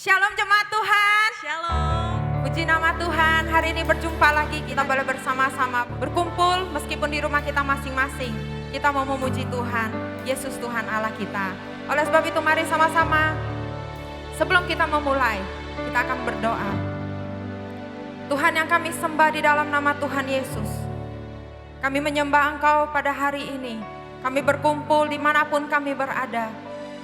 Shalom jemaat Tuhan. Shalom. Puji nama Tuhan, hari ini berjumpa lagi, kita boleh bersama-sama berkumpul meskipun di rumah kita masing-masing. Kita mau memuji Tuhan, Yesus Tuhan Allah kita. Oleh sebab itu mari sama-sama, sebelum kita memulai, kita akan berdoa. Tuhan yang kami sembah di dalam nama Tuhan Yesus, kami menyembah Engkau pada hari ini. Kami berkumpul dimanapun kami berada.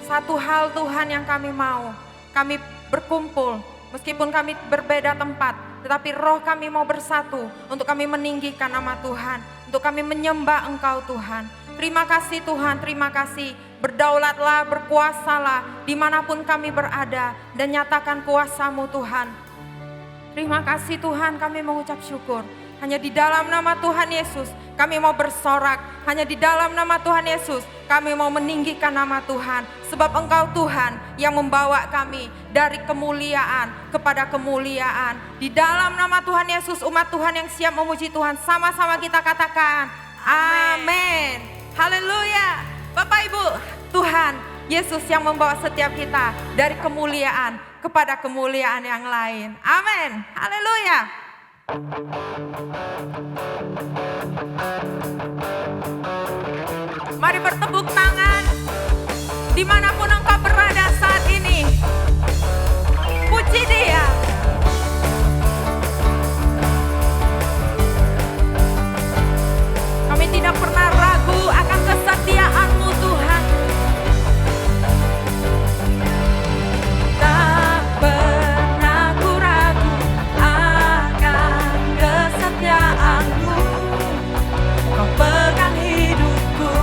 Satu hal Tuhan yang kami mau, kami berkumpul, meskipun kami berbeda tempat, tetapi roh kami mau bersatu untuk kami meninggikan nama Tuhan, untuk kami menyembah Engkau Tuhan. Terima kasih Tuhan, terima kasih. Berdaulatlah, berkuasalah dimanapun kami berada dan nyatakan kuasa-Mu Tuhan. Terima kasih Tuhan, kami mengucap syukur. Hanya di dalam nama Tuhan Yesus kami mau bersorak. Hanya di dalam nama Tuhan Yesus kami mau meninggikan nama Tuhan. Sebab Engkau Tuhan yang membawa kami dari kemuliaan kepada kemuliaan. Di dalam nama Tuhan Yesus, umat Tuhan yang siap memuji Tuhan, sama-sama kita katakan amin. Haleluya. Bapak Ibu, Tuhan Yesus yang membawa setiap kita dari kemuliaan kepada kemuliaan yang lain. Amin. Haleluya. Mari bertepuk tangan dimanapun engkau berada saat ini. Puji Dia. Kami tidak pernah ragu akan kesetiaan-Mu Tuhan. Tak pernah ku ragu akan kesetiaan-Mu. Kau pegang hidupku.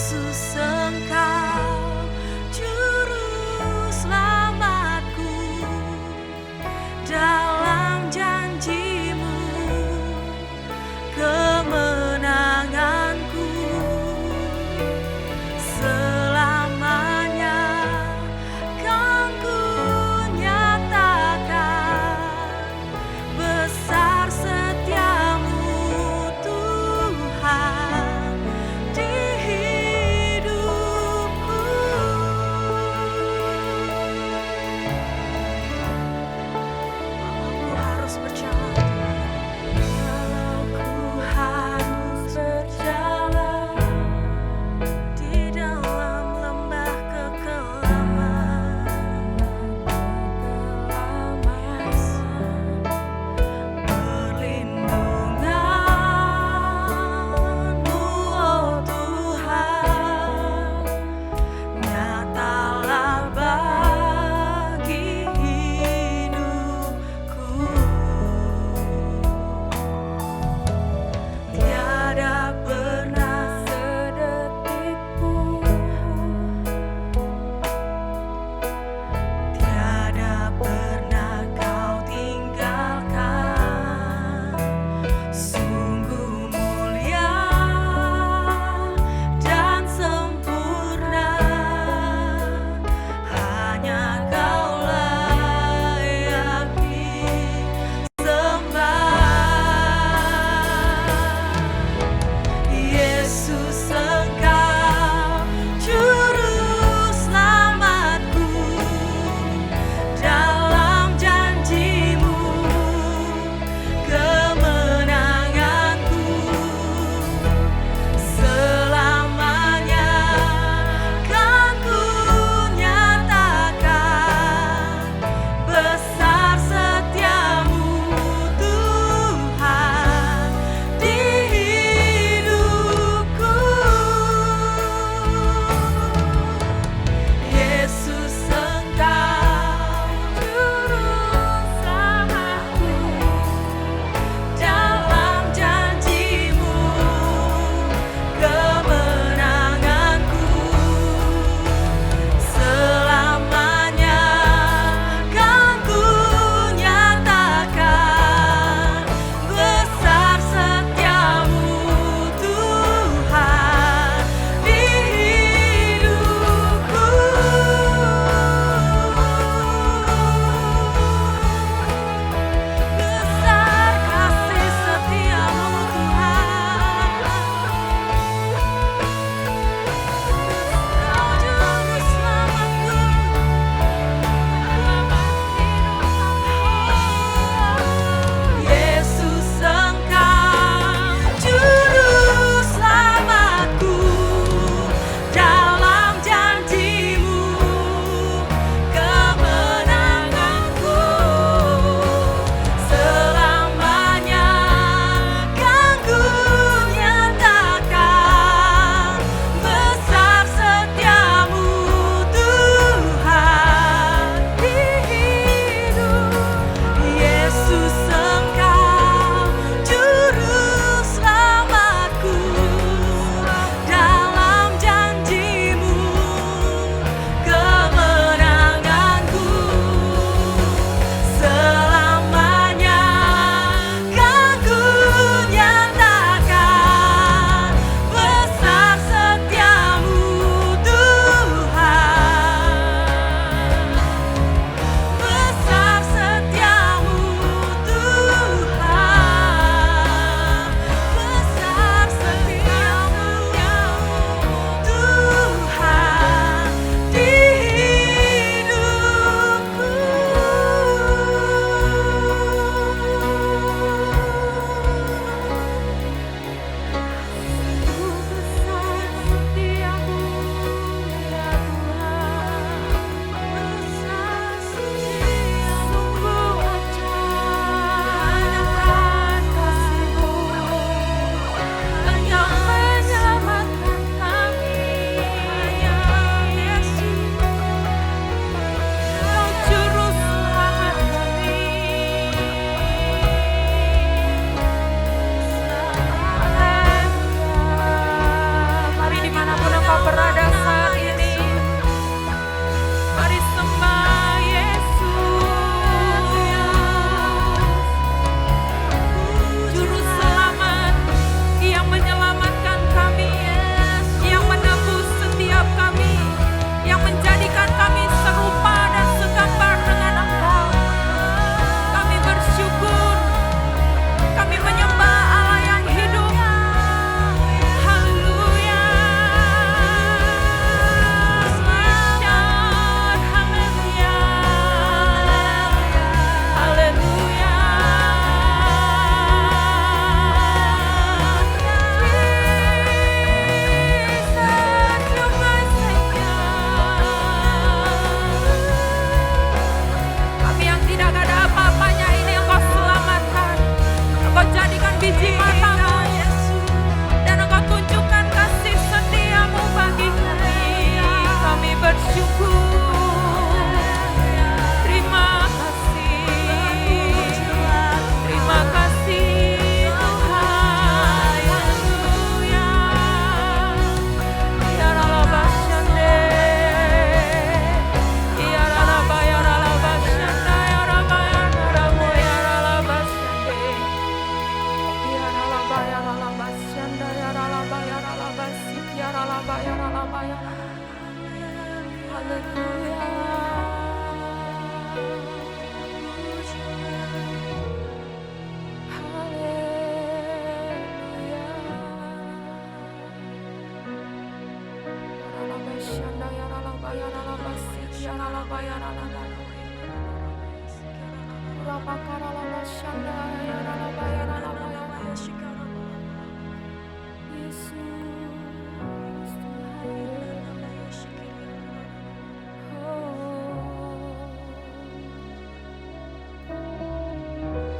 Yesus, Engkau juru selamatku. Dalam janji-Mu kemenanganku selamanya kan ku nyatakan besar setia-Mu Tuhan di hidupku.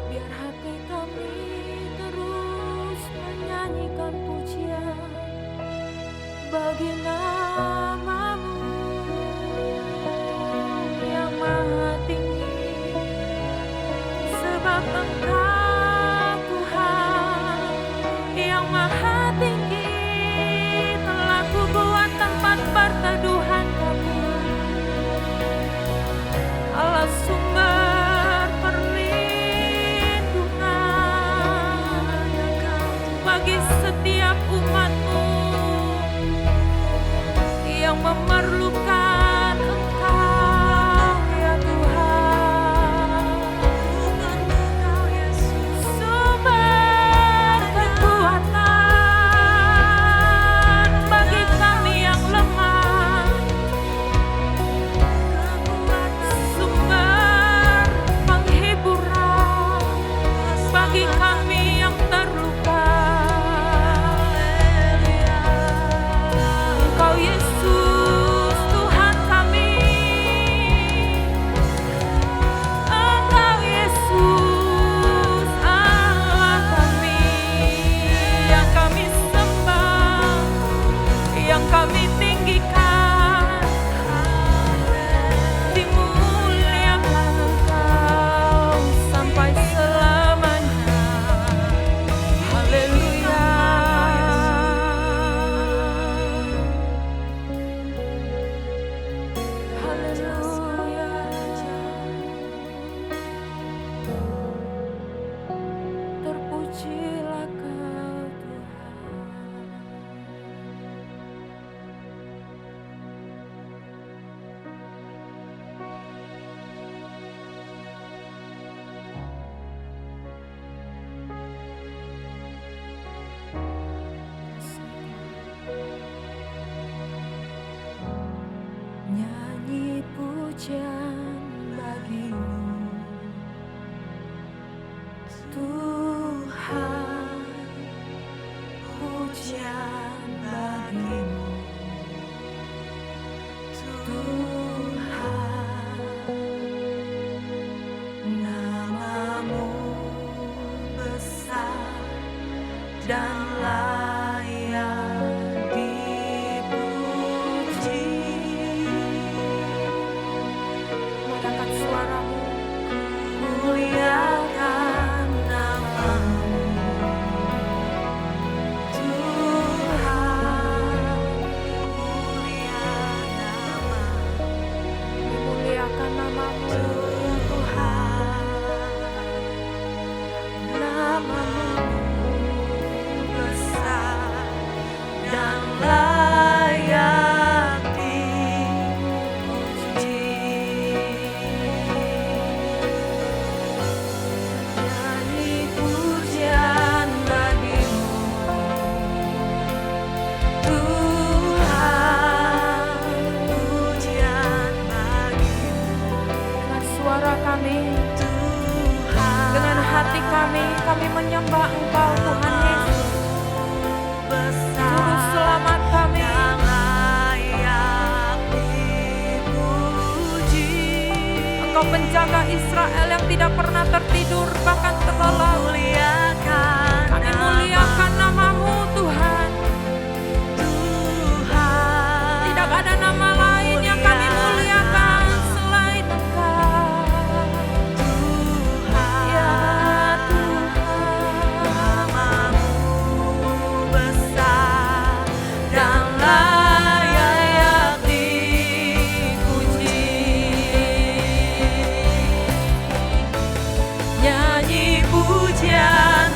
Biar hati kami terus menyanyikan pujian bagi nama-Mu yang maha tinggi, sebab Engkau Tuhan yang maha tinggi telah kubuat tempat perteduhan kami, Allah sumber perlindungan bagi setiap umat-Mu yang memerlukan Engkau ya Tuhan. Engkau Yesus sumber kekuatan bagi kami yang lemah, sumber penghiburan bagi kami yang terluka. Engkau Yesus Tuhan kami, Engkau Yesus Allah kami, yang kami sembah, yang kami tinggikan, dimuliakan Engkau sampai selamanya. Haleluya. Haleluya. Terpujilah Kau Tuhan. Nyanyi pujian bagi-Mu Tuhan, pujian bagi-Mu Tuhan, nama-Mu besar dan layak dipuji. Mari angkat suaramu, muliakan nama-Mu Tuhan, muliakan nama-Mu, dimuliakan nama-Mu Tuhan, nama-Mu besar dan layak dipuji. Nyanyi pujian bagi-Mu Tuhan, pujian bagi-Mu. Dengan suara kami, Tuhan, dengan hati kami menyembah Engkau Tuhan Yesus, Juru Selamat kami. Engkau penjaga Israel yang tidak pernah tertidur bahkan terlelap. Kami muliakan nama-Mu Tuhan. Tidak ada nama lain yang kami muliakan selain Engkau. Ya Tuhan, nama-Mu besar dan layak dipuji. Nyanyi pujian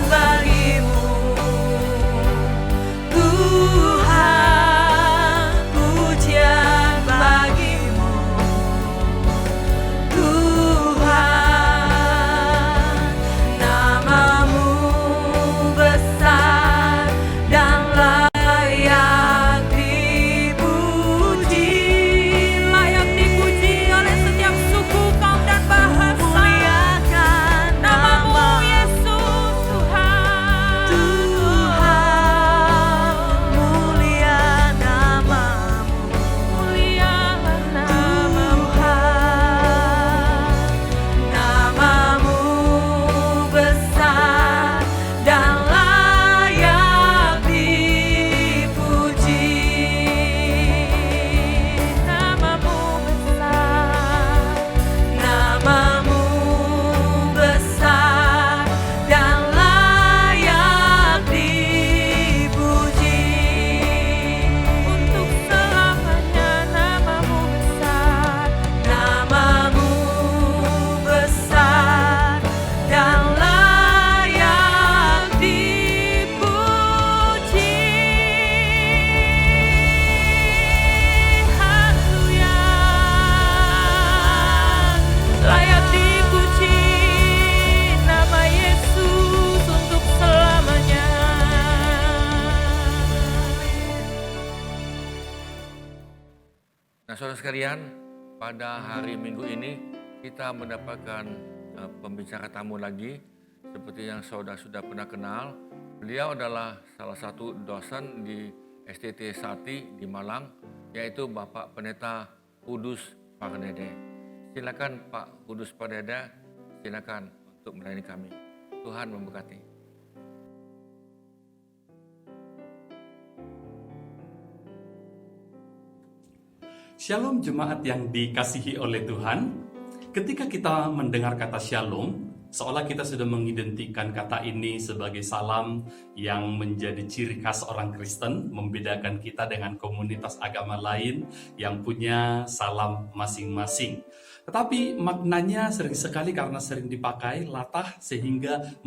Nah, saudara sekalian, pada hari Minggu ini kita mendapatkan pembicara tamu lagi. Seperti yang saudara sudah pernah kenal, beliau adalah salah satu dosen di STT Sati di Malang, yaitu Bapak Pendeta Kudus Pardede. Silakan Pak Kudus Pardede, silakan untuk melayani kami. Tuhan memberkati. Shalom jemaat yang dikasihi oleh Tuhan. Ketika kita mendengar kata shalom, seolah kita sudah mengidentikan kata ini sebagai salam yang menjadi ciri khas orang Kristen, membedakan kita dengan komunitas agama lain yang punya salam masing-masing. Tetapi maknanya sering sekali karena sering dipakai latah sehingga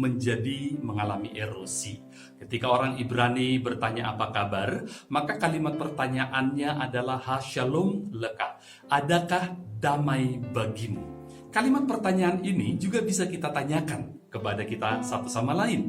mengalami erosi. Ketika orang Ibrani bertanya apa kabar, maka kalimat pertanyaannya adalah Shalom leka, adakah damai bagimu? Kalimat pertanyaan ini juga bisa kita tanyakan kepada kita satu sama lain.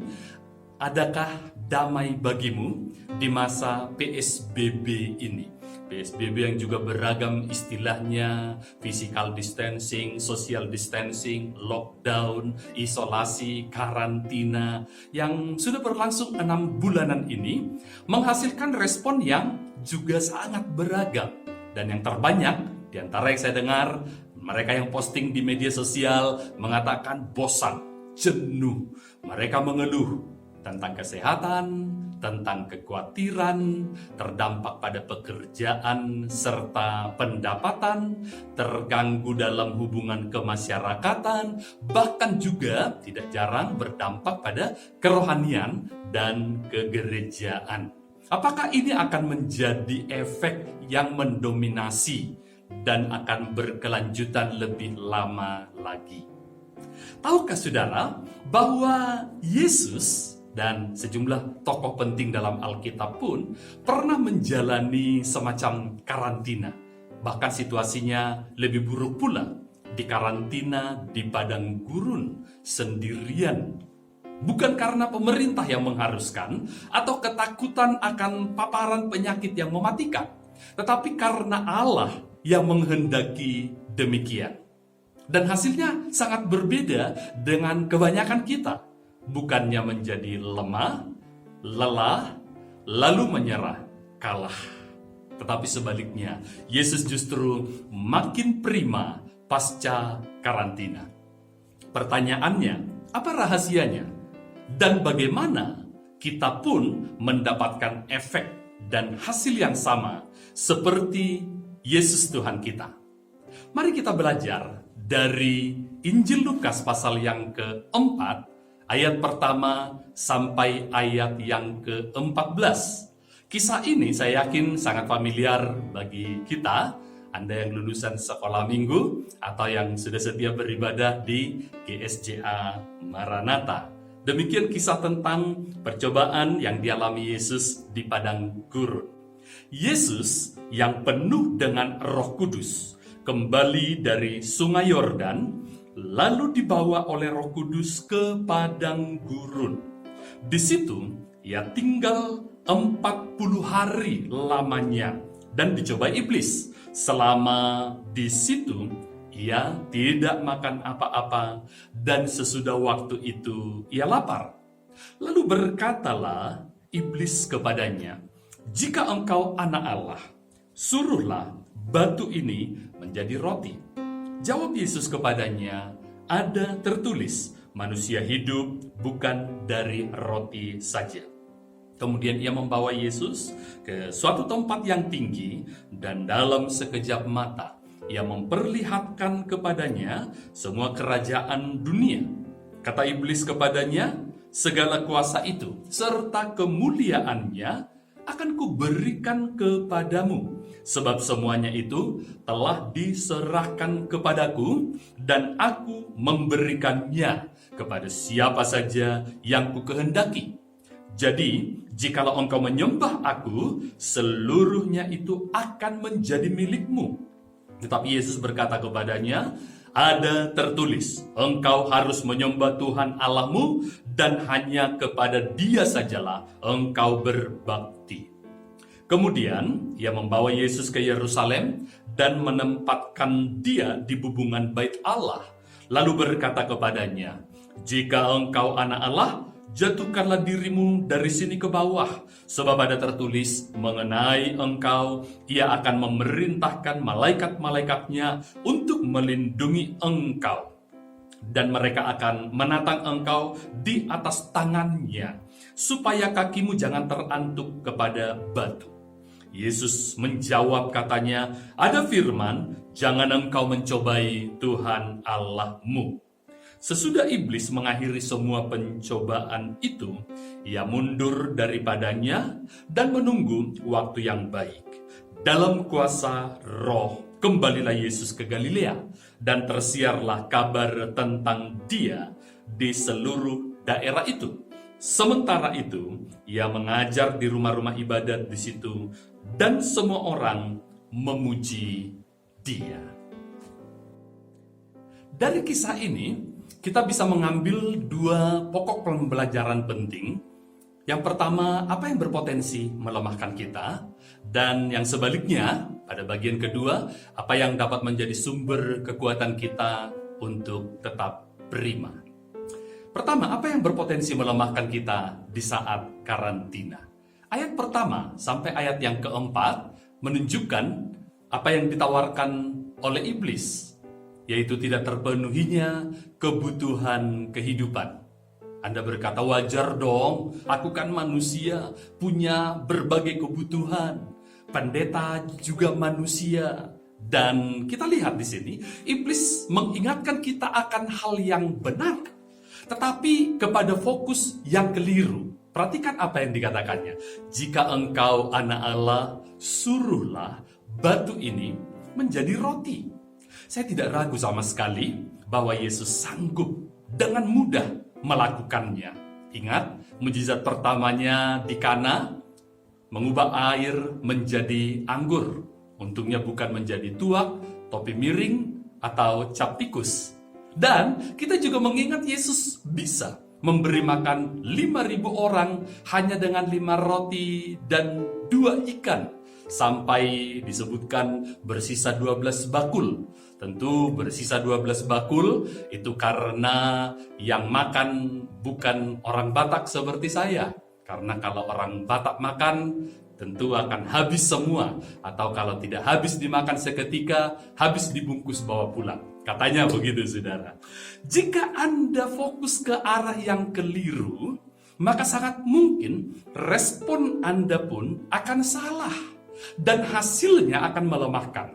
Adakah damai bagimu di masa PSBB ini? PSBB yang juga beragam istilahnya, physical distancing, social distancing, lockdown, isolasi, karantina, yang sudah berlangsung 6 bulanan ini, menghasilkan respon yang juga sangat beragam. Dan yang terbanyak, di antara yang saya dengar, mereka yang posting di media sosial mengatakan bosan, jenuh, mereka mengeluh tentang kesehatan, tentang kekhawatiran, terdampak pada pekerjaan serta pendapatan, terganggu dalam hubungan kemasyarakatan, bahkan juga tidak jarang berdampak pada kerohanian dan kegerejaan. Apakah ini akan menjadi efek yang mendominasi dan akan berkelanjutan lebih lama lagi? Tahukah saudara bahwa Yesus dan sejumlah tokoh penting dalam Alkitab pun pernah menjalani semacam karantina. Bahkan situasinya lebih buruk pula, dikarantina di padang gurun sendirian. Bukan karena pemerintah yang mengharuskan atau ketakutan akan paparan penyakit yang mematikan, tetapi karena Allah yang menghendaki demikian. Dan hasilnya sangat berbeda dengan kebanyakan kita. Bukannya menjadi lemah, lelah, lalu menyerah, kalah. Tetapi sebaliknya, Yesus justru makin prima pasca karantina. Pertanyaannya, apa rahasianya? Dan bagaimana kita pun mendapatkan efek dan hasil yang sama seperti Yesus Tuhan kita? Mari kita belajar dari Injil Lukas pasal yang keempat, ayat pertama sampai ayat yang ke-14. Kisah ini saya yakin sangat familiar bagi kita, Anda yang lulusan sekolah minggu atau yang sudah setia beribadah di GSJA Maranatha. Demikian kisah tentang percobaan yang dialami Yesus di padang gurun. Yesus yang penuh dengan Roh Kudus kembali dari Sungai Yordan, lalu dibawa oleh Roh Kudus ke padang gurun. Di situ ia tinggal 40 hari lamanya dan dicoba iblis. Selama di situ ia tidak makan apa-apa dan sesudah waktu itu ia lapar. Lalu berkatalah iblis kepadanya, "Jika engkau anak Allah, suruhlah batu ini menjadi roti." Jawab Yesus kepadanya, "Ada tertulis, manusia hidup bukan dari roti saja." Kemudian ia membawa Yesus ke suatu tempat yang tinggi dan dalam sekejap mata ia memperlihatkan kepadanya semua kerajaan dunia. Kata iblis kepadanya, "Segala kuasa itu serta kemuliaannya akan kuberikan kepadamu, sebab semuanya itu telah diserahkan kepadaku dan aku memberikannya kepada siapa saja yang kukehendaki. Jadi, jikalau engkau menyembah aku, seluruhnya itu akan menjadi milikmu." Tetapi Yesus berkata kepadanya, "Ada tertulis, engkau harus menyembah Tuhan Allahmu dan hanya kepada Dia sajalah engkau berbakti." Kemudian ia membawa Yesus ke Yerusalem dan menempatkan dia di bubungan bait Allah. Lalu berkata kepadanya, "Jika engkau anak Allah, jatuhkanlah dirimu dari sini ke bawah. Sebab ada tertulis mengenai engkau, ia akan memerintahkan malaikat-malaikatnya untuk melindungi engkau. Dan mereka akan menatang engkau di atas tangannya, supaya kakimu jangan terantuk kepada batu." Yesus menjawab katanya, "Ada firman, jangan engkau mencobai Tuhan Allahmu." Sesudah iblis mengakhiri semua pencobaan itu, ia mundur daripadanya dan menunggu waktu yang baik. Dalam kuasa Roh, kembalilah Yesus ke Galilea, dan tersiarlah kabar tentang dia di seluruh daerah itu. Sementara itu, ia mengajar di rumah-rumah ibadat di situ, dan semua orang memuji dia. Dari kisah ini, kita bisa mengambil dua pokok pembelajaran penting. Yang pertama, apa yang berpotensi melemahkan kita, dan yang sebaliknya, pada bagian kedua, apa yang dapat menjadi sumber kekuatan kita untuk tetap prima. Pertama, apa yang berpotensi melemahkan kita di saat karantina? Ayat pertama sampai ayat yang keempat menunjukkan apa yang ditawarkan oleh iblis, yaitu tidak terpenuhinya kebutuhan kehidupan. Anda berkata, wajar dong, aku kan manusia, punya berbagai kebutuhan. Pendeta juga manusia. Dan kita lihat di sini, iblis mengingatkan kita akan hal yang benar, tetapi kepada fokus yang keliru. Perhatikan apa yang dikatakannya. Jika engkau anak Allah, suruhlah batu ini menjadi roti. Saya tidak ragu sama sekali bahwa Yesus sanggup dengan mudah melakukannya. Ingat, mukjizat pertamanya di Kana, mengubah air menjadi anggur. Untungnya bukan menjadi tuak, topi miring, atau cap tikus. Dan kita juga mengingat Yesus bisa memberi makan 5.000 orang hanya dengan 5 roti dan 2 ikan. Sampai disebutkan bersisa 12 bakul. Tentu bersisa 12 bakul itu karena yang makan bukan orang Batak seperti saya. Karena kalau orang Batak makan, tentu akan habis semua. Atau kalau tidak habis dimakan seketika, habis dibungkus bawa pulang. Katanya begitu, saudara. Jika Anda fokus ke arah yang keliru, maka sangat mungkin respon Anda pun akan salah. Dan hasilnya akan melemahkan.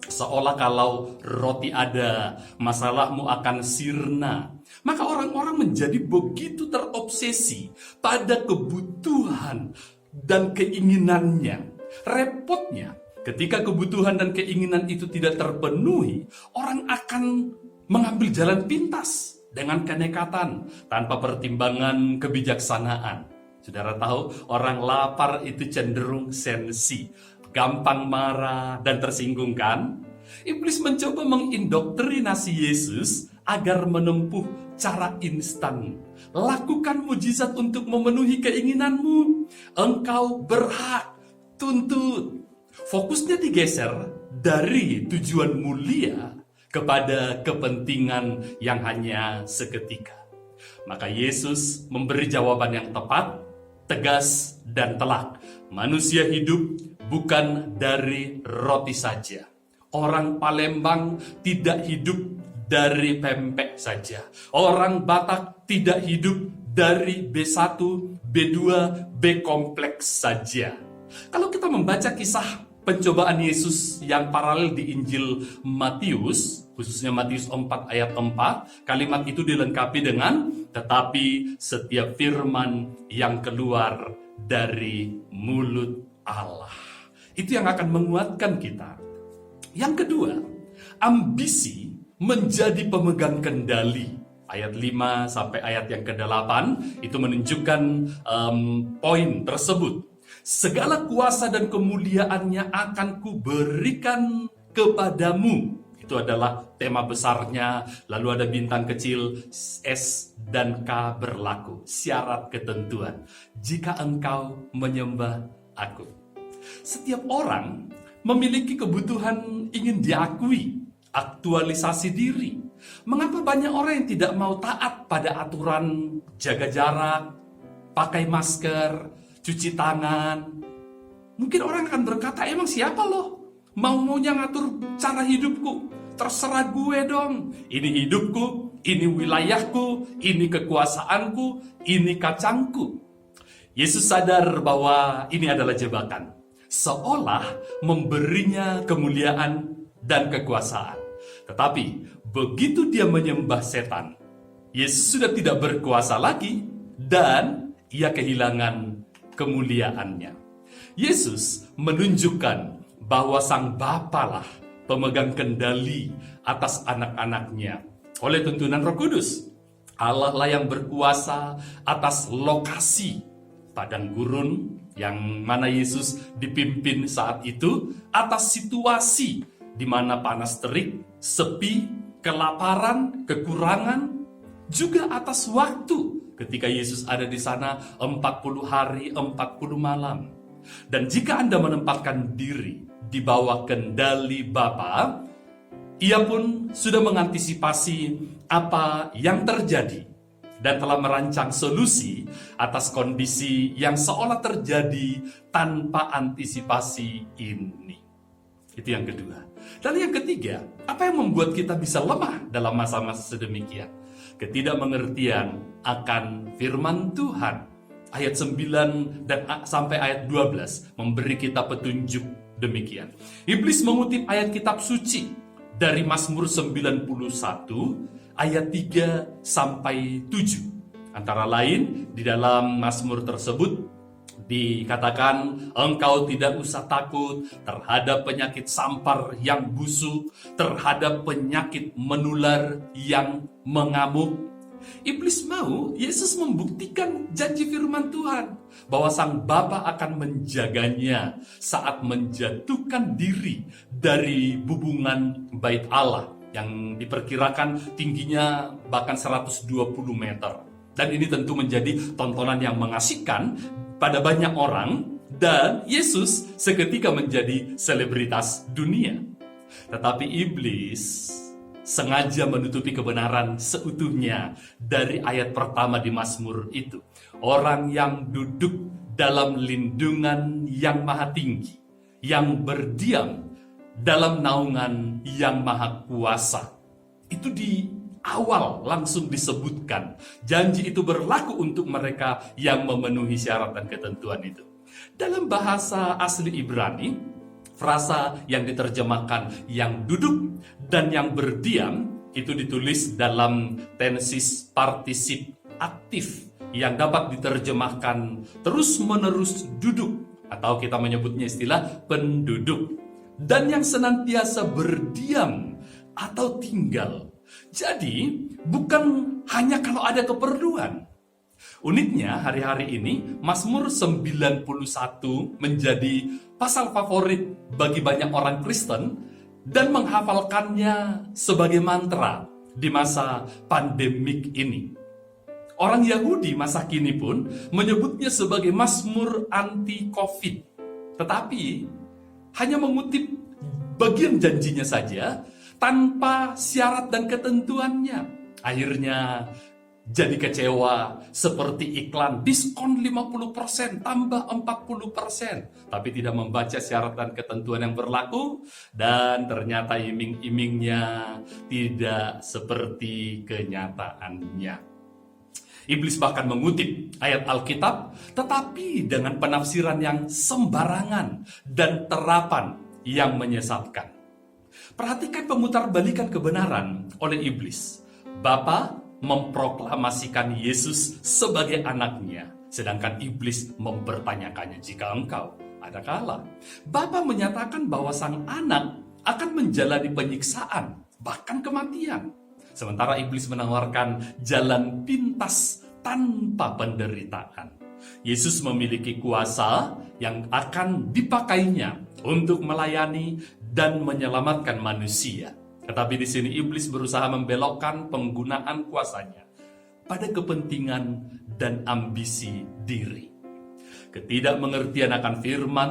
Seolah kalau roti ada, masalahmu akan sirna. Maka orang-orang menjadi begitu terobsesi pada kebutuhan dan keinginannya. Repotnya, ketika kebutuhan dan keinginan itu tidak terpenuhi, orang akan mengambil jalan pintas dengan kenekatan tanpa pertimbangan kebijaksanaan. Saudara tahu, orang lapar itu cenderung sensi, gampang marah dan tersinggung kan? Iblis mencoba mengindoktrinasi Yesus agar menempuh cara instan. Lakukan mujizat untuk memenuhi keinginanmu. Engkau berhak, tuntut. Fokusnya digeser dari tujuan mulia kepada kepentingan yang hanya seketika. Maka Yesus memberi jawaban yang tepat, tegas dan telak. Manusia hidup bukan dari roti saja. Orang Palembang tidak hidup dari pempek saja. Orang Batak tidak hidup dari B1, B2, B kompleks saja. Kalau kita membaca kisah pencobaan Yesus yang paralel di Injil Matius, khususnya Matius 4 ayat 4, kalimat itu dilengkapi dengan tetapi setiap firman yang keluar dari mulut Allah. Itu yang akan menguatkan kita. Yang kedua, ambisi menjadi pemegang kendali. Ayat 5 sampai ayat yang ke-8 itu menunjukkan poin tersebut. Segala kuasa dan kemuliaannya akan kuberikan kepadamu. Itu adalah tema besarnya. Lalu ada bintang kecil S dan K berlaku. Syarat ketentuan. Jika engkau menyembah aku. Setiap orang memiliki kebutuhan ingin diakui, aktualisasi diri. Mengapa banyak orang yang tidak mau taat pada aturan jaga jarak, pakai masker, cuci tangan? Mungkin orang akan berkata, emang siapa lo? Mau-maunya ngatur cara hidupku? Terserah gue dong. Ini hidupku, ini wilayahku, ini kekuasaanku, ini kacangku. Yesus sadar bahwa ini adalah jebakan. Seolah memberinya kemuliaan dan kekuasaan. Tetapi begitu dia menyembah setan, Yesus sudah tidak berkuasa lagi dan ia kehilangan kemuliaannya. Yesus menunjukkan bahwa Sang Bapa lah pemegang kendali atas anak-anaknya oleh tuntunan Roh Kudus. Allah lah yang berkuasa atas lokasi padang gurun yang mana Yesus dipimpin saat itu, atas situasi di mana panas terik, sepi, kelaparan, kekurangan, juga atas waktu ketika Yesus ada di sana 40 hari, 40 malam. Dan jika Anda menempatkan diri di bawah kendali Bapa, ia pun sudah mengantisipasi apa yang terjadi dan telah merancang solusi atas kondisi yang seolah terjadi tanpa antisipasi ini. Itu yang kedua. Lalu yang ketiga, apa yang membuat kita bisa lemah dalam masa-masa sedemikian? Ketidakmengertian akan firman Tuhan. Ayat 9 dan sampai ayat 12 memberi kita petunjuk demikian. Iblis mengutip ayat kitab suci dari Mazmur 91 ayat 3 sampai 7. Antara lain di dalam Mazmur tersebut dikatakan, engkau tidak usah takut terhadap penyakit sampar yang busuk, terhadap penyakit menular yang mengamuk. Iblis mau Yesus membuktikan janji firman Tuhan bahwa Sang Bapa akan menjaganya saat menjatuhkan diri dari bubungan bait Allah yang diperkirakan tingginya bahkan 120 meter. Dan ini tentu menjadi tontonan yang mengasihkan pada banyak orang, dan Yesus seketika menjadi selebritas dunia. Tetapi iblis sengaja menutupi kebenaran seutuhnya dari ayat pertama di Mazmur itu. Orang yang duduk dalam lindungan yang maha tinggi, yang berdiam dalam naungan yang maha kuasa. Itu di awal langsung disebutkan. Janji itu berlaku untuk mereka yang memenuhi syarat dan ketentuan itu. Dalam bahasa asli Ibrani, frasa yang diterjemahkan yang duduk dan yang berdiam itu ditulis dalam tensis partisip aktif yang dapat diterjemahkan terus-menerus duduk, atau kita menyebutnya istilah penduduk, dan yang senantiasa berdiam atau tinggal. Jadi bukan hanya kalau ada keperluan. Uniknya hari-hari ini Mazmur 91 menjadi pasal favorit bagi banyak orang Kristen dan menghafalkannya sebagai mantra di masa pandemik ini. Orang Yahudi masa kini pun menyebutnya sebagai Mazmur anti-Covid. Tetapi hanya mengutip bagian janjinya saja tanpa syarat dan ketentuannya. Akhirnya jadi kecewa seperti iklan diskon 50% tambah 40%. Tapi tidak membaca syarat dan ketentuan yang berlaku. Dan ternyata iming-imingnya tidak seperti kenyataannya. Iblis bahkan mengutip ayat Alkitab, tetapi dengan penafsiran yang sembarangan dan terapan yang menyesatkan. Perhatikan pemutarbalikan kebenaran oleh iblis. Bapa memproklamasikan Yesus sebagai anaknya, sedangkan iblis mempertanyakannya, jika engkau ada kala. Bapa menyatakan bahwa sang anak akan menjalani penyiksaan, bahkan kematian. Sementara iblis menawarkan jalan pintas tanpa penderitaan. Yesus memiliki kuasa yang akan dipakainya untuk melayani dan menyelamatkan manusia. Tetapi di sini iblis berusaha membelokkan penggunaan kuasanya pada kepentingan dan ambisi diri. Ketidakmengertian akan firman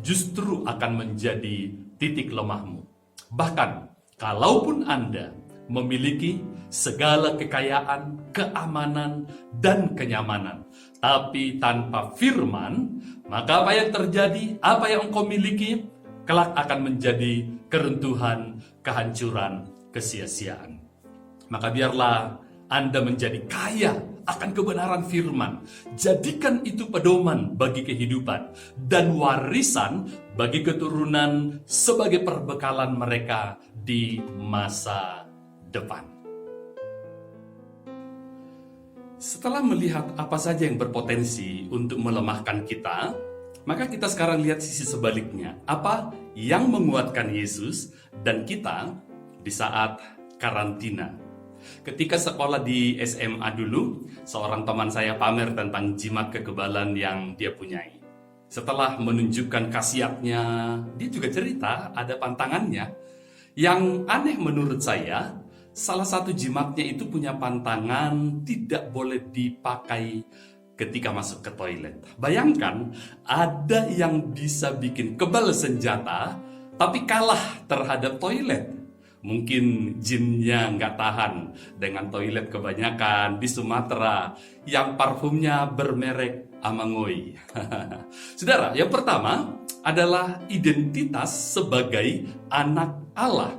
justru akan menjadi titik lemahmu. Bahkan, kalaupun Anda memiliki segala kekayaan, keamanan, dan kenyamanan, tapi tanpa firman, maka apa yang terjadi, apa yang engkau miliki, kelak akan menjadi keruntuhan, kehancuran, kesia-siaan. Maka biarlah Anda menjadi kaya akan kebenaran firman. Jadikan itu pedoman bagi kehidupan dan warisan bagi keturunan sebagai perbekalan mereka di masa depan. Setelah melihat apa saja yang berpotensi untuk melemahkan kita, maka kita sekarang lihat sisi sebaliknya. Apa yang menguatkan Yesus dan kita di saat karantina. Ketika sekolah di SMA dulu, seorang teman saya pamer tentang jimat kekebalan yang dia punyai. Setelah menunjukkan khasiatnya, dia juga cerita ada pantangannya. Yang aneh menurut saya, salah satu jimatnya itu punya pantangan tidak boleh dipakai ketika masuk ke toilet. Bayangkan, ada yang bisa bikin kebal senjata, tapi kalah terhadap toilet. Mungkin jinnya nggak tahan dengan toilet kebanyakan di Sumatera yang parfumnya bermerek Amangoi. Saudara, yang pertama adalah identitas sebagai anak Allah.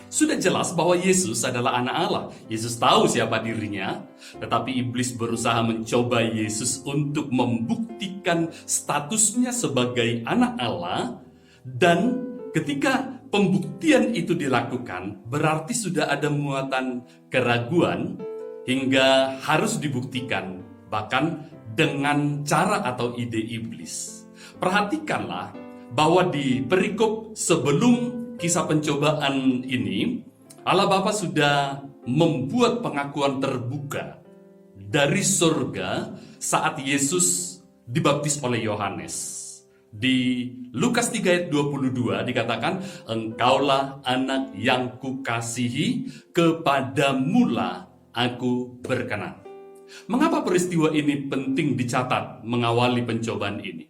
Sudah jelas bahwa Yesus adalah anak Allah. Yesus tahu siapa dirinya, tetapi iblis berusaha mencoba Yesus untuk membuktikan statusnya sebagai anak Allah. Dan ketika pembuktian itu dilakukan, berarti sudah ada muatan keraguan hingga harus dibuktikan, bahkan dengan cara atau ide iblis. Perhatikanlah bahwa di perikop sebelum kisah pencobaan ini, Allah Bapa sudah membuat pengakuan terbuka dari surga saat Yesus dibaptis oleh Yohanes. Di Lukas 3 ayat 22 dikatakan, engkaulah anak yang kukasihi, kepadamulah aku berkenan. Mengapa peristiwa ini penting dicatat mengawali pencobaan ini?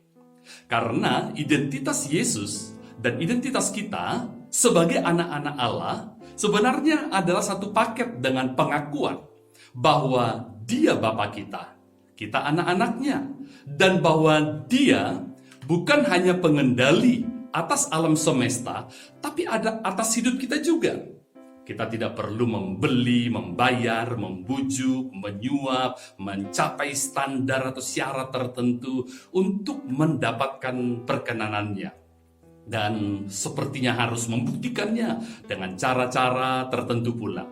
Karena identitas Yesus dan identitas kita sebagai anak-anak Allah sebenarnya adalah satu paket dengan pengakuan bahwa Dia Bapa kita, kita anak-anaknya, dan bahwa Dia bukan hanya pengendali atas alam semesta, tapi ada atas hidup kita juga. Kita tidak perlu membeli, membayar, membujuk, menyuap, mencapai standar atau syarat tertentu untuk mendapatkan perkenanannya. Dan sepertinya harus membuktikannya dengan cara-cara tertentu pula.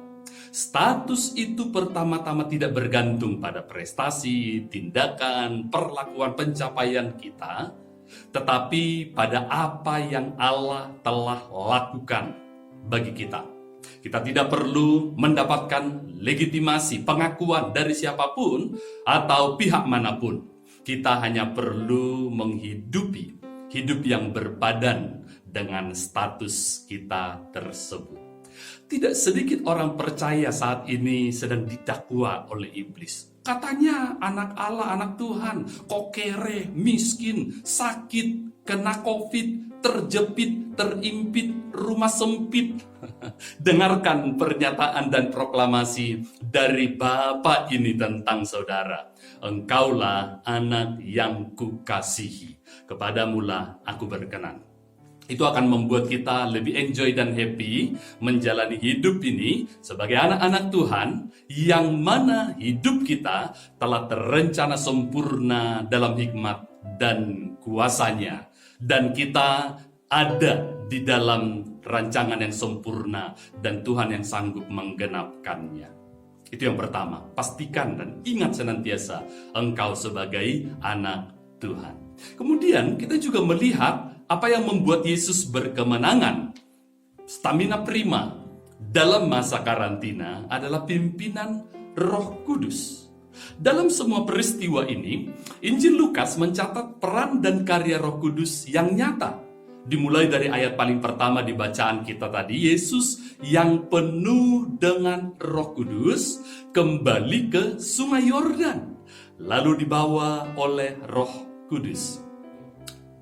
Status itu pertama-tama tidak bergantung pada prestasi, tindakan, perlakuan, pencapaian kita, tetapi pada apa yang Allah telah lakukan bagi kita. Kita tidak perlu mendapatkan legitimasi, pengakuan dari siapapun atau pihak manapun. Kita hanya perlu menghidupi hidup yang berpadan dengan status kita tersebut. Tidak sedikit orang percaya saat ini sedang didakwa oleh iblis. Katanya anak Allah, anak Tuhan, kok kere, miskin, sakit, kena COVID, terjepit, terimpit, rumah sempit. Dengarkan pernyataan dan proklamasi dari Bapa ini tentang saudara. Engkaulah anak yang kukasihi, kepadamulah aku berkenan. Itu akan membuat kita lebih enjoy dan happy menjalani hidup ini sebagai anak-anak Tuhan, yang mana hidup kita telah terencana sempurna dalam hikmat dan kuasanya. Dan kita ada di dalam rancangan yang sempurna dan Tuhan yang sanggup menggenapkannya. Itu yang pertama, pastikan dan ingat senantiasa engkau sebagai anak Tuhan. Kemudian kita juga melihat apa yang membuat Yesus berkemenangan, stamina prima dalam masa karantina adalah pimpinan Roh Kudus. Dalam semua peristiwa ini, Injil Lukas mencatat peran dan karya Roh Kudus yang nyata. Dimulai dari ayat paling pertama di bacaan kita tadi, Yesus yang penuh dengan Roh Kudus kembali ke Sungai Yordan, lalu dibawa oleh Roh Kudus.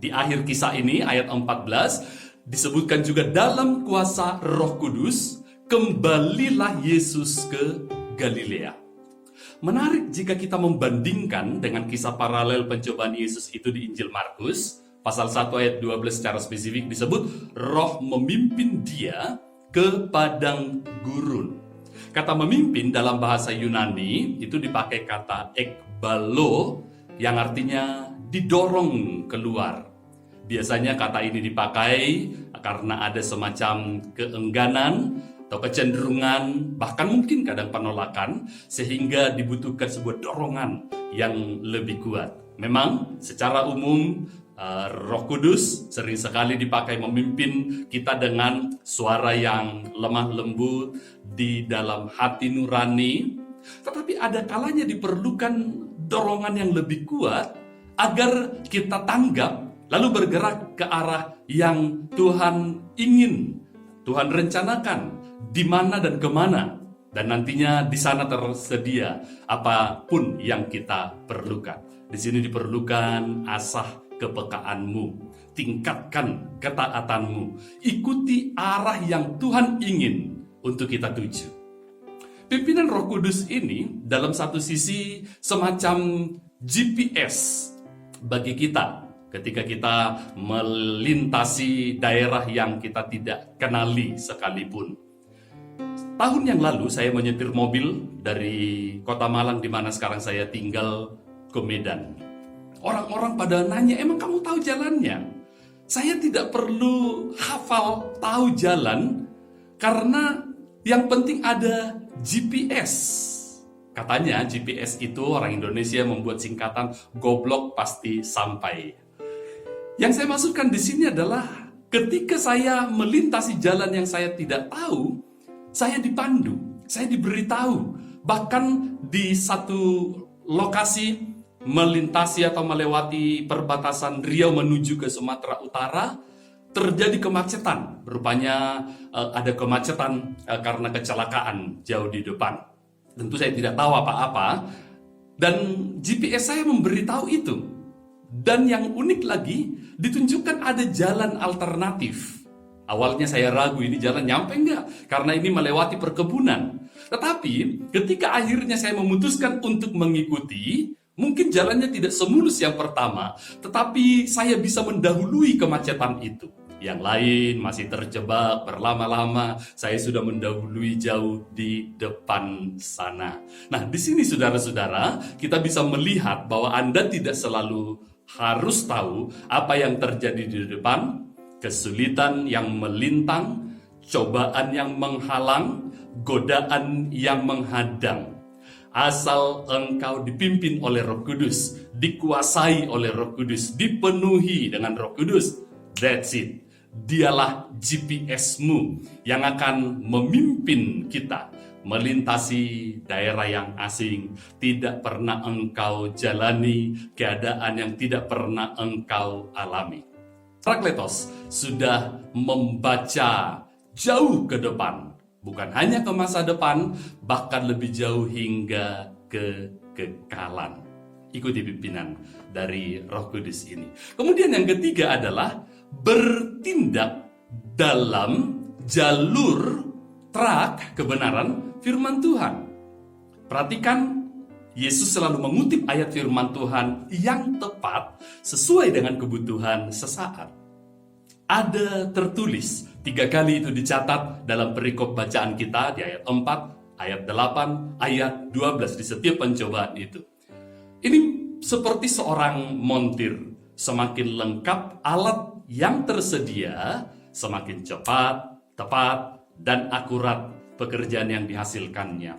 Di akhir kisah ini, ayat 14, disebutkan juga dalam kuasa Roh Kudus, kembalilah Yesus ke Galilea. Menarik jika kita membandingkan dengan kisah paralel pencobaan Yesus itu di Injil Markus, pasal 1 ayat 12 secara spesifik disebut, Roh memimpin dia ke padang gurun. Kata memimpin dalam bahasa Yunani itu dipakai kata ekbalo yang artinya didorong keluar. Biasanya kata ini dipakai karena ada semacam keengganan atau kecenderungan, bahkan mungkin kadang penolakan, sehingga dibutuhkan sebuah dorongan yang lebih kuat. Memang secara umum Roh Kudus sering sekali dipakai memimpin kita dengan suara yang lemah lembut di dalam hati nurani. Tetapi ada kalanya diperlukan dorongan yang lebih kuat agar kita tanggap lalu bergerak ke arah yang Tuhan ingin, Tuhan rencanakan di mana dan kemana. Dan nantinya di sana tersedia apapun yang kita perlukan. Di sini diperlukan asah kepekaanmu, tingkatkan ketaatanmu, ikuti arah yang Tuhan ingin untuk kita tuju. Pimpinan Roh Kudus ini dalam satu sisi semacam GPS bagi kita ketika kita melintasi daerah yang kita tidak kenali sekalipun. Tahun yang lalu saya menyetir mobil dari Kota Malang di mana sekarang saya tinggal ke Medan. Orang-orang pada nanya, emang kamu tahu jalannya? Saya tidak perlu hafal tahu jalan, karena yang penting ada GPS. Katanya GPS itu orang Indonesia membuat singkatan goblok pasti sampai. Yang saya maksudkan di sini adalah ketika saya melintasi jalan yang saya tidak tahu, saya dipandu, saya diberitahu. Bahkan di satu lokasi melintasi atau melewati perbatasan Riau menuju ke Sumatera Utara, terjadi kemacetan. Rupanya ada kemacetan karena kecelakaan jauh di depan. Tentu saya tidak tahu apa-apa, dan GPS saya memberitahu itu. Dan yang unik lagi, ditunjukkan ada jalan alternatif. Awalnya saya ragu, ini jalan nyampe enggak? Karena ini melewati perkebunan. Tetapi ketika akhirnya saya memutuskan untuk mengikuti, mungkin jalannya tidak semulus yang pertama, tetapi saya bisa mendahului kemacetan itu. Yang lain masih terjebak berlama-lama, saya sudah mendahului jauh di depan sana. Nah, di sini saudara-saudara, kita bisa melihat bahwa Anda tidak selalu harus tahu apa yang terjadi di depan, kesulitan yang melintang, cobaan yang menghalang, godaan yang menghadang. Asal engkau dipimpin oleh Roh Kudus, dikuasai oleh Roh Kudus, dipenuhi dengan Roh Kudus, that's it. Dialah GPS-mu yang akan memimpin kita melintasi daerah yang asing, tidak pernah engkau jalani, keadaan yang tidak pernah engkau alami. Parakletos sudah membaca jauh ke depan, bukan hanya ke masa depan, bahkan lebih jauh hingga ke kekekalan. Ikuti pimpinan dari Roh Kudus ini. Kemudian yang ketiga adalah bertindak dalam jalur trak kebenaran firman Tuhan. Perhatikan, Yesus selalu mengutip ayat firman Tuhan yang tepat sesuai dengan kebutuhan sesaat. Ada tertulis 3 kali itu dicatat dalam perikop bacaan kita di ayat 4, ayat 8, ayat 12 di setiap pencobaan itu. Ini seperti seorang montir. Semakin lengkap alat yang tersedia, semakin cepat, tepat, dan akurat pekerjaan yang dihasilkannya.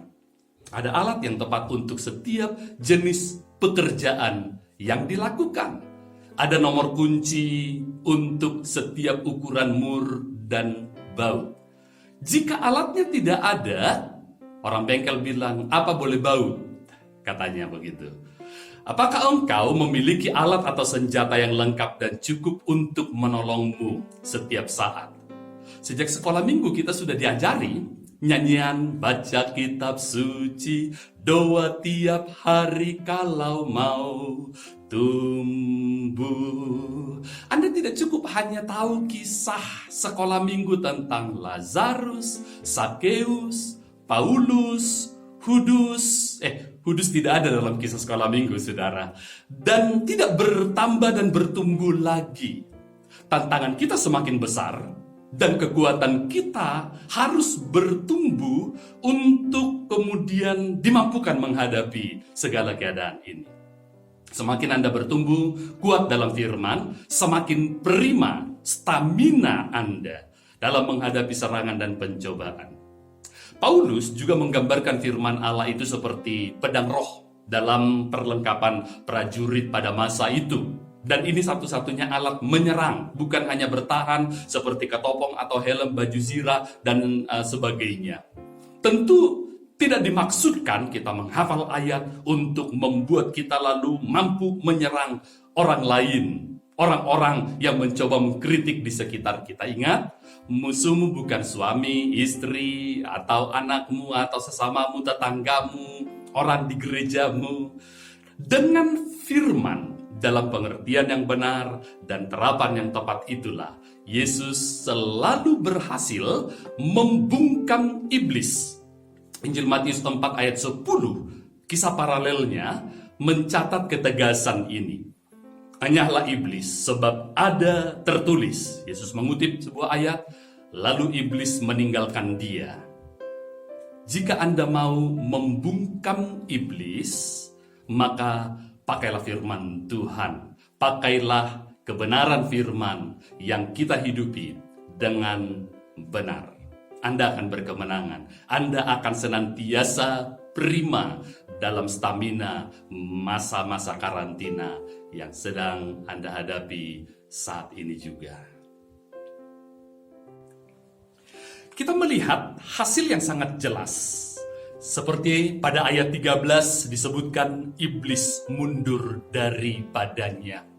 Ada alat yang tepat untuk setiap jenis pekerjaan yang dilakukan. Ada nomor kunci untuk setiap ukuran mur dan baut. Jika alatnya tidak ada, orang bengkel bilang, apa boleh baut? Katanya begitu. Apakah engkau memiliki alat atau senjata yang lengkap dan cukup untuk menolongmu setiap saat? Sejak sekolah minggu kita sudah diajari nyanyian baca kitab suci, doa tiap hari kalau mau, tumbuh. Anda tidak cukup hanya tahu kisah sekolah minggu tentang Lazarus, Sakeus, Paulus, Hudus. Hudus tidak ada dalam kisah sekolah minggu, saudara. Dan tidak bertambah dan bertumbuh lagi. Tantangan kita semakin besar, dan kekuatan kita harus bertumbuh untuk kemudian dimampukan menghadapi segala keadaan ini. Semakin Anda bertumbuh kuat dalam firman, semakin prima stamina Anda dalam menghadapi serangan dan pencobaan. Paulus juga menggambarkan firman Allah itu seperti pedang roh dalam perlengkapan prajurit pada masa itu. Dan ini satu-satunya alat menyerang, bukan hanya bertahan seperti ketopong atau helm, baju zirah, dan sebagainya. Tentu tidak dimaksudkan kita menghafal ayat untuk membuat kita lalu mampu menyerang orang lain. Orang-orang yang mencoba mengkritik di sekitar kita. Ingat, musuhmu bukan suami, istri, atau anakmu, atau sesamamu, tetanggamu, orang di gerejamu. Dengan firman dalam pengertian yang benar dan terapan yang tepat itulah Yesus selalu berhasil membungkam iblis. Injil Matius 4 ayat 10, kisah paralelnya mencatat ketegasan ini. Hanyalah iblis, sebab ada tertulis. Yesus mengutip sebuah ayat, lalu iblis meninggalkan dia. Jika Anda mau membungkam iblis, maka pakailah firman Tuhan. Pakailah kebenaran firman yang kita hidupi dengan benar. Anda akan berkemenangan. Anda akan senantiasa prima dalam stamina masa-masa karantina yang sedang Anda hadapi saat ini juga. Kita melihat hasil yang sangat jelas. Seperti pada ayat 13 disebutkan iblis mundur daripadanya.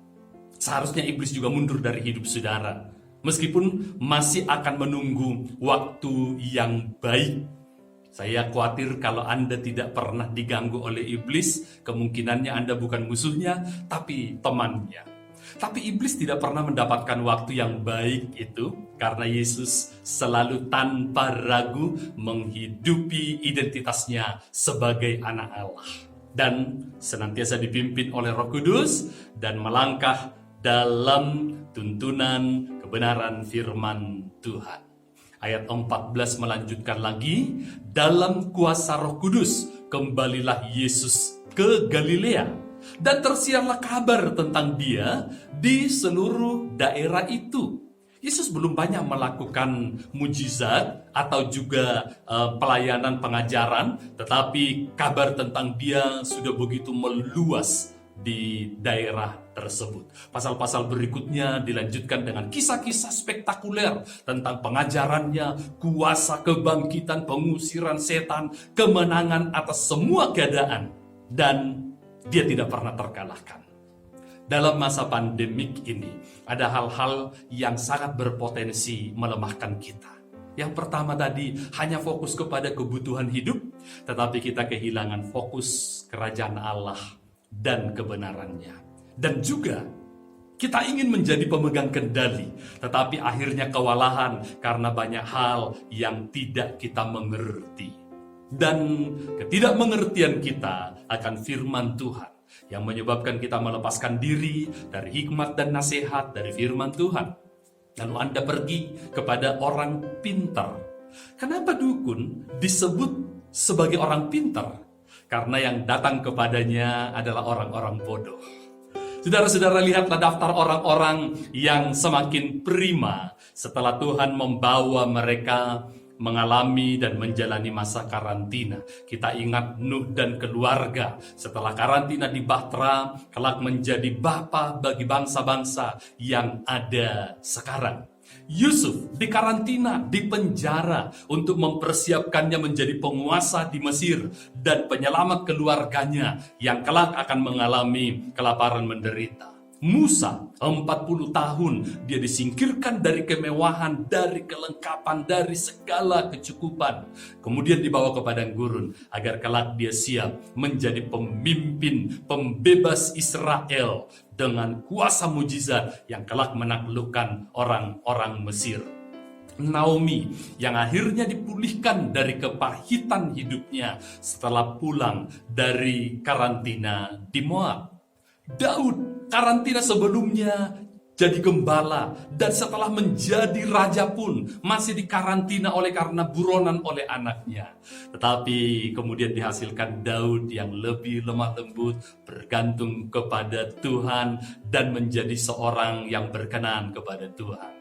Seharusnya iblis juga mundur dari hidup saudara. Meskipun masih akan menunggu waktu yang baik. Saya khawatir kalau Anda tidak pernah diganggu oleh iblis, kemungkinannya Anda bukan musuhnya, tapi temannya. Tapi iblis tidak pernah mendapatkan waktu yang baik itu, karena Yesus selalu tanpa ragu menghidupi identitasnya sebagai anak Allah. Dan senantiasa dipimpin oleh Roh Kudus dan melangkah dalam tuntunan kebenaran firman Tuhan. Ayat 14 melanjutkan lagi, dalam kuasa Roh Kudus kembalilah Yesus ke Galilea dan tersiarlah kabar tentang dia di seluruh daerah itu. Yesus belum banyak melakukan mujizat atau juga pelayanan pengajaran, tetapi kabar tentang dia sudah begitu meluas di daerah tersebut. Pasal-pasal berikutnya dilanjutkan dengan kisah-kisah spektakuler tentang pengajarannya, kuasa kebangkitan, pengusiran setan, kemenangan atas semua keadaan, dan dia tidak pernah terkalahkan. Dalam masa pandemik ini, ada hal-hal yang sangat berpotensi melemahkan kita. Yang pertama tadi, hanya fokus kepada kebutuhan hidup, tetapi kita kehilangan fokus kerajaan Allah dan kebenarannya. Dan juga kita ingin menjadi pemegang kendali, tetapi akhirnya kewalahan karena banyak hal yang tidak kita mengerti. Dan ketidakmengertian kita akan firman Tuhan yang menyebabkan kita melepaskan diri dari hikmat dan nasihat dari firman Tuhan. Lalu Anda pergi kepada orang pintar. Kenapa dukun disebut sebagai orang pintar? Karena yang datang kepadanya adalah orang-orang bodoh. Saudara-saudara, lihatlah daftar orang-orang yang semakin prima setelah Tuhan membawa mereka mengalami dan menjalani masa karantina. Kita ingat Nuh dan keluarga setelah karantina di Bahtera, kelak menjadi bapa bagi bangsa-bangsa yang ada sekarang. Yusuf dikarantina, di penjara untuk mempersiapkannya menjadi penguasa di Mesir dan penyelamat keluarganya yang kelak akan mengalami kelaparan menderita. Musa 40 tahun dia disingkirkan dari kemewahan, dari kelengkapan, dari segala kecukupan. Kemudian dibawa ke padang gurun agar kelak dia siap menjadi pemimpin, pembebas Israel dengan kuasa mujizat yang kelak menaklukkan orang-orang Mesir. Naomi yang akhirnya dipulihkan dari kepahitan hidupnya setelah pulang dari karantina di Moab. Daud karantina sebelumnya jadi gembala dan setelah menjadi raja pun masih dikarantina oleh karena buronan oleh anaknya. Tetapi kemudian dihasilkan Daud yang lebih lemah lembut, bergantung kepada Tuhan dan menjadi seorang yang berkenan kepada Tuhan.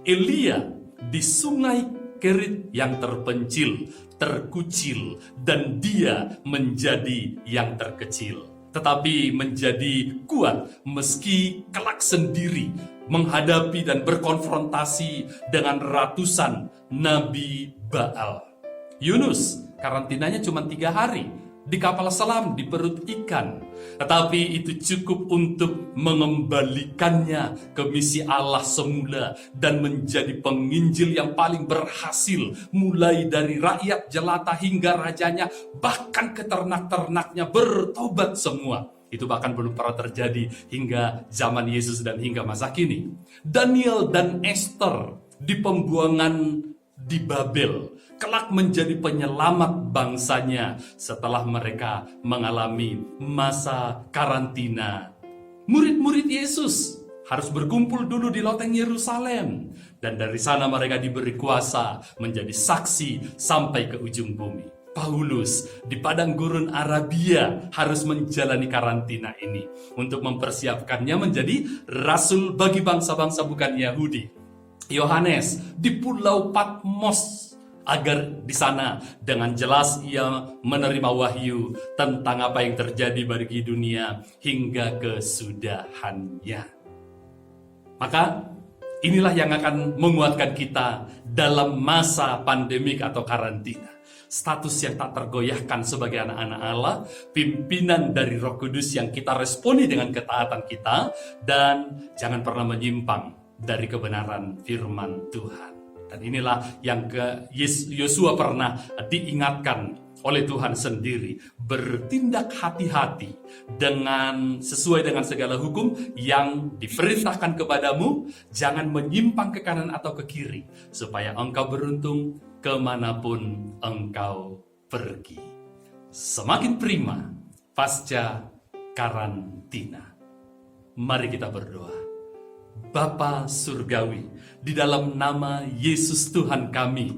Elia di sungai Kerit yang terpencil, terkucil, dan dia menjadi yang terkecil. Tetapi menjadi kuat meski kelak sendiri menghadapi dan berkonfrontasi dengan ratusan nabi Baal. Yunus karantinanya cuma 3 hari di kapal selam di perut ikan. Tetapi itu cukup untuk mengembalikannya ke misi Allah semula dan menjadi penginjil yang paling berhasil, mulai dari rakyat jelata hingga rajanya, bahkan ke ternak-ternaknya bertobat semua. Itu bahkan belum pernah terjadi hingga zaman Yesus dan hingga masa kini. Daniel dan Esther di pembuangan di Babel kelak menjadi penyelamat bangsanya setelah mereka mengalami masa karantina. Murid-murid Yesus harus berkumpul dulu di loteng Yerusalem, dan dari sana mereka diberi kuasa menjadi saksi sampai ke ujung bumi. Paulus di padang gurun Arabia harus menjalani karantina ini untuk mempersiapkannya menjadi rasul bagi bangsa-bangsa bukan Yahudi. Yohanes di Pulau Patmos agar di sana dengan jelas ia menerima wahyu tentang apa yang terjadi bagi dunia hingga kesudahannya. Maka inilah yang akan menguatkan kita dalam masa pandemik atau karantina. Status yang tak tergoyahkan sebagai anak-anak Allah, pimpinan dari Roh Kudus yang kita responi dengan ketaatan kita, dan jangan pernah menyimpang dari kebenaran firman Tuhan. Dan inilah yang Yosua pernah diingatkan oleh Tuhan sendiri. Bertindak hati-hati dengan sesuai dengan segala hukum yang diperintahkan kepadamu. Jangan menyimpang ke kanan atau ke kiri, supaya engkau beruntung kemanapun engkau pergi. Semakin prima pasca karantina. Mari kita berdoa. Bapa Surgawi, di dalam nama Yesus Tuhan kami,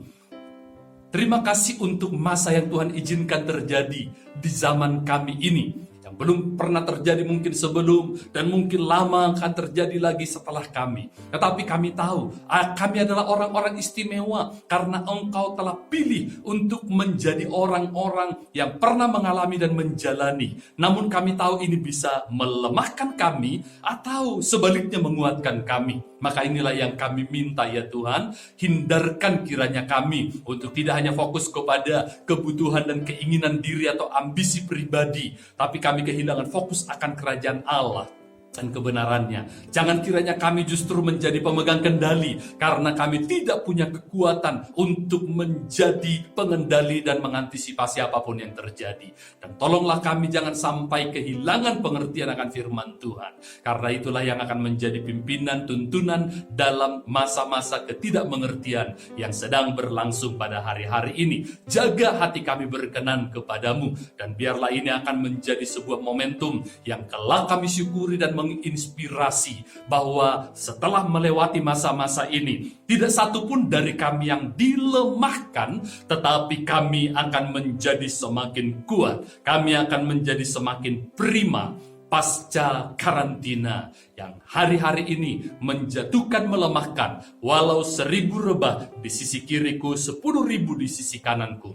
terima kasih untuk masa yang Tuhan izinkan terjadi di zaman kami ini, yang belum pernah terjadi mungkin sebelum, dan mungkin lama akan terjadi lagi setelah kami. Tetapi kami tahu, kami adalah orang-orang istimewa, karena Engkau telah pilih untuk menjadi orang-orang yang pernah mengalami dan menjalani. Namun kami tahu ini bisa melemahkan kami, atau sebaliknya menguatkan kami. Maka inilah yang kami minta ya Tuhan, hindarkan kiranya kami untuk tidak hanya fokus kepada kebutuhan dan keinginan diri atau ambisi pribadi, tapi kami kehilangan fokus akan kerajaan Allah dan kebenarannya. Jangan kiranya kami justru menjadi pemegang kendali, karena kami tidak punya kekuatan untuk menjadi pengendali dan mengantisipasi apapun yang terjadi. Dan tolonglah kami jangan sampai kehilangan pengertian akan firman Tuhan, karena itulah yang akan menjadi pimpinan tuntunan dalam masa-masa ketidakmengertian yang sedang berlangsung pada hari-hari ini. Jaga hati kami berkenan kepadamu, dan biarlah ini akan menjadi sebuah momentum yang kelak kami syukuri dan menginspirasi bahwa setelah melewati masa-masa ini, tidak satupun dari kami yang dilemahkan, tetapi kami akan menjadi semakin kuat. Kami akan menjadi semakin prima pasca karantina yang hari-hari ini menjatuhkan, melemahkan. Walau 1000 rebah di sisi kiriku, 10.000 di sisi kananku,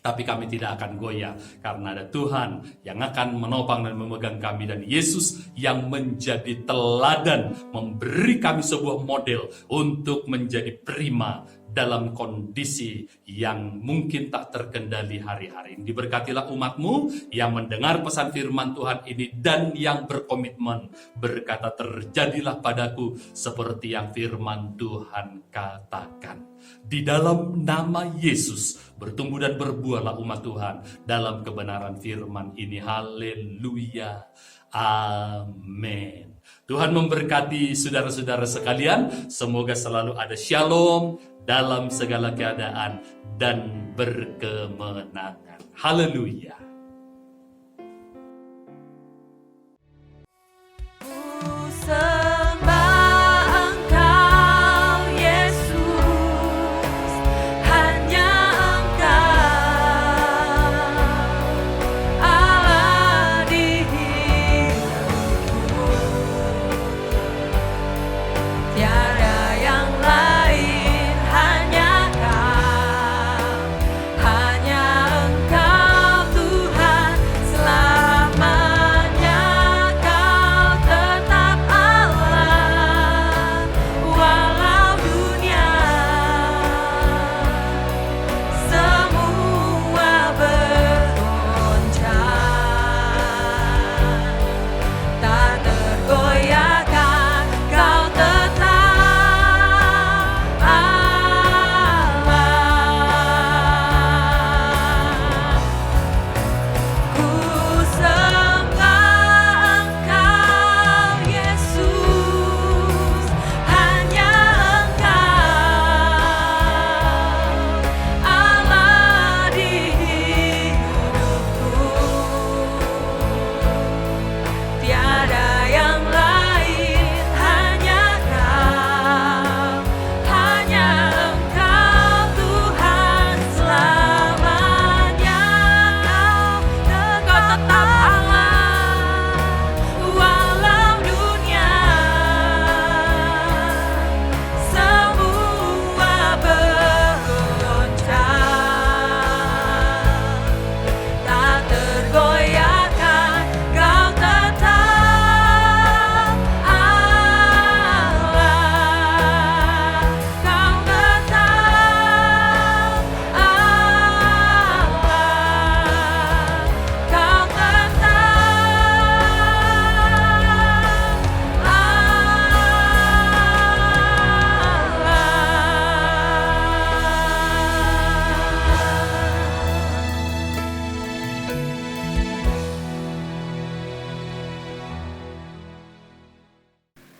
Tapi kami tidak akan goyah karena ada Tuhan yang akan menopang dan memegang kami, dan Yesus yang menjadi teladan, memberi kami sebuah model untuk menjadi prima dalam kondisi yang mungkin tak terkendali hari-hari ini. Diberkatilah umatmu yang mendengar pesan firman Tuhan ini dan yang berkomitmen berkata, terjadilah padaku seperti yang firman Tuhan katakan. Di dalam nama Yesus bertumbuh dan berbuahlah umat Tuhan dalam kebenaran firman ini. Haleluya. Amin. Tuhan memberkati saudara-saudara sekalian. Semoga selalu ada shalom dalam segala keadaan dan berkemenangan. Haleluya.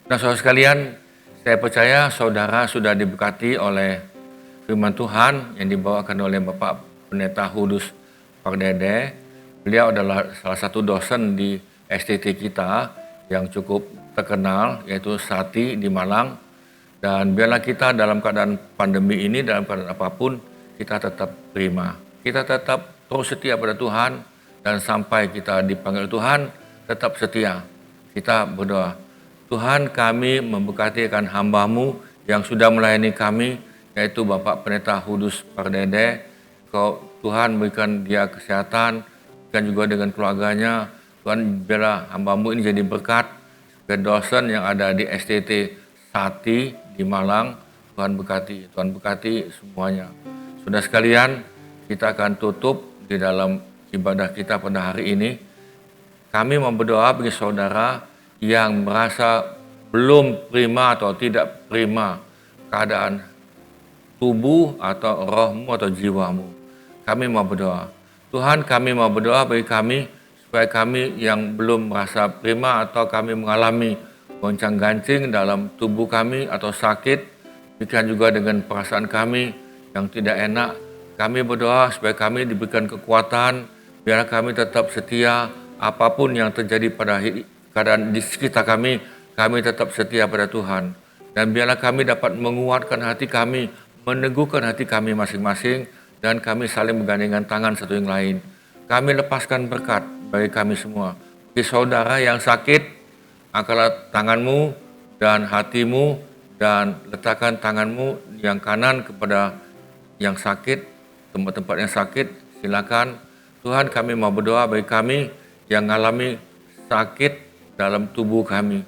Nah, saudara sekalian, saya percaya saudara sudah diberkati oleh firman Tuhan yang dibawakan oleh Bapak Pendeta Hudus Pardede. Beliau adalah salah satu dosen di STT kita yang cukup terkenal, yaitu Sati di Malang. Dan biarlah kita dalam keadaan pandemi ini, dalam keadaan apapun, kita tetap prima. Kita tetap terus setia pada Tuhan, dan sampai kita dipanggil Tuhan, tetap setia. Kita berdoa, Tuhan, kami memberkati akan hamba-Mu yang sudah melayani kami, yaitu Bapak Pendeta Hudus Pardede. Tuhan berikan dia kesehatan, dan juga dengan keluarganya. Tuhan, biarlah hamba-Mu ini jadi berkat ke dosen yang ada di STT Sati di Malang. Tuhan berkati semuanya. Sudah sekalian, kita akan tutup di dalam ibadah kita pada hari ini. Kami mau berdoa bagi saudara yang merasa belum prima atau tidak prima keadaan tubuh atau rohmu atau jiwamu. Kami mau berdoa. Tuhan, kami mau berdoa bagi kami supaya kami yang belum merasa prima atau kami mengalami goncang-gancing dalam tubuh kami atau sakit, demikian juga dengan perasaan kami yang tidak enak. Kami berdoa supaya kami diberikan kekuatan, biar kami tetap setia apapun yang terjadi pada keadaan di sekitar kami tetap setia pada Tuhan. Dan biarlah kami dapat menguatkan hati kami, meneguhkan hati kami masing-masing, dan kami saling bergandengan tangan satu yang lain. Kami lepaskan berkat bagi kami semua. Bagi saudara yang sakit, angkatlah tanganmu dan hatimu, dan letakkan tanganmu yang kanan kepada yang sakit, tempat-tempat yang sakit. Silakan. Tuhan, kami mau berdoa bagi kami yang mengalami sakit dalam tubuh kami.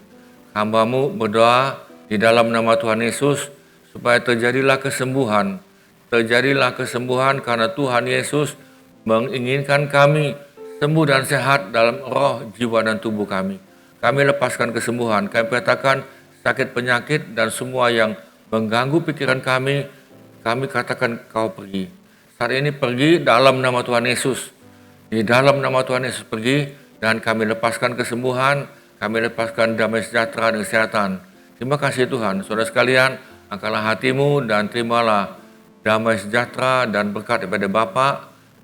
Hamba-Mu berdoa di dalam nama Tuhan Yesus supaya terjadilah kesembuhan. Terjadilah kesembuhan karena Tuhan Yesus menginginkan kami sembuh dan sehat dalam roh, jiwa, dan tubuh kami. Kami lepaskan kesembuhan. Kami katakan sakit penyakit dan semua yang mengganggu pikiran kami katakan kau pergi. Saat ini pergi dalam nama Tuhan Yesus. Di dalam nama Tuhan Yesus pergi dan kami lepaskan kesembuhan, kami lepaskan damai sejahtera dan kesehatan. Terima kasih Tuhan. Saudara sekalian, angkatlah hatimu dan terimalah damai sejahtera dan berkat daripada Bapa,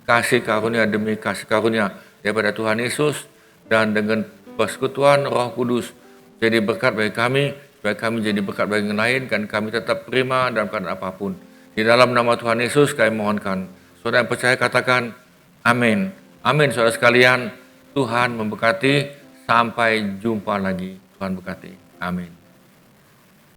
kasih karunia demi kasih karunia daripada Tuhan Yesus, dan dengan persekutuan Roh Kudus jadi berkat bagi kami, supaya kami jadi berkat bagi yang lain, dan kami tetap prima dalam keadaan apapun. Di dalam nama Tuhan Yesus kami mohonkan. Saudara yang percaya katakan amin. Amin saudara sekalian. Tuhan memberkati. Sampai jumpa lagi. Tuhan berkati. Amin.